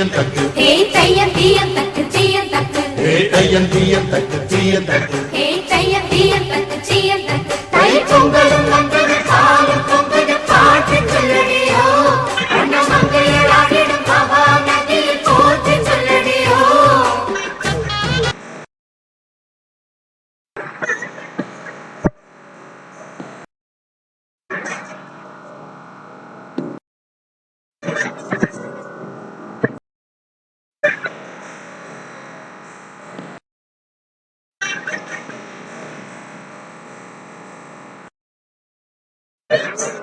தீயந்தக்கு ஹே தையன் தீயந்தக்கு தீயந்தக்கு ஹே தையன் தீயந்தக்கு தீயந்தக்கு ஹே தையன் தீயந்தக்கு தீயந்தக்கு தை பொங்கலும் வந்தது காலம் பொங்கது பாட்டு சொல்லடியோ அண்ணா மங்கையராகிடும் பாபா நதியில் போற்றி சொல்லடியோ Thank you.